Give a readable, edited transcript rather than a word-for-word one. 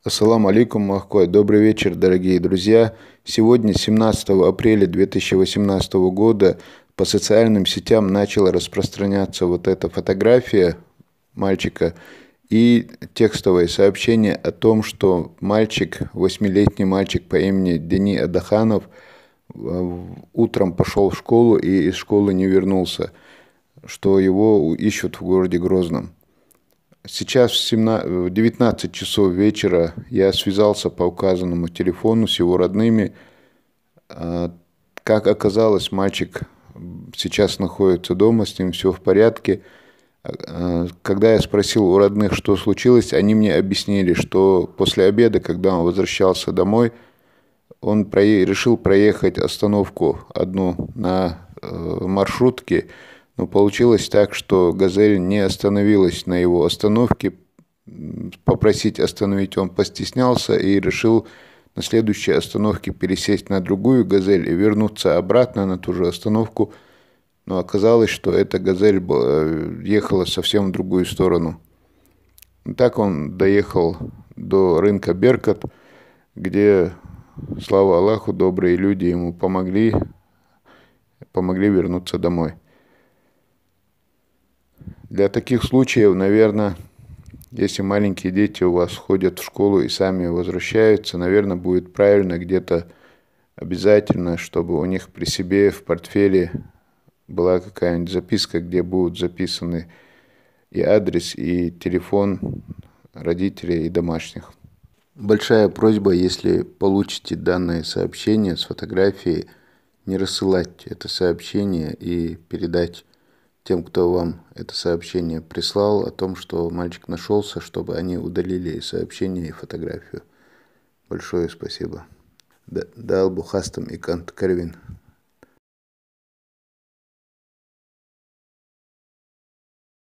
Ассаламу алейкум, Махкой. Добрый вечер, дорогие друзья. Сегодня, 17 апреля 2018 года, по социальным сетям начала распространяться вот эта фотография мальчика и текстовое сообщение о том, что мальчик, 8-летний мальчик по имени Дени Адаханов, утром пошел в школу и из школы не вернулся, что его ищут в городе Грозном. Сейчас в 19 часов вечера я связался по указанному телефону с его родными. Как оказалось, мальчик сейчас находится дома, с ним все в порядке. Когда я спросил у родных, что случилось, они мне объяснили, что после обеда, когда он возвращался домой, он решил проехать остановку одну на маршрутке, но получилось так, что «Газель» не остановилась на его остановке. Попросить остановить он постеснялся и решил на следующей остановке пересесть на другую «Газель» и вернуться обратно на ту же остановку. Но оказалось, что эта «Газель» ехала совсем в другую сторону. Так он доехал до рынка Беркат, где, слава Аллаху, добрые люди ему помогли вернуться домой. Для таких случаев, наверное, если маленькие дети у вас ходят в школу и сами возвращаются, наверное, будет правильно где-то обязательно, чтобы у них при себе в портфеле была какая-нибудь записка, где будут записаны и адрес, и телефон родителей и домашних. Большая просьба, если получите данное сообщение с фотографией, не рассылать это сообщение и передать тем, кто вам это сообщение прислал, о том, что мальчик нашелся, чтобы они удалили сообщение и фотографию. Большое спасибо. Дал Бухастам и Кант Карвин.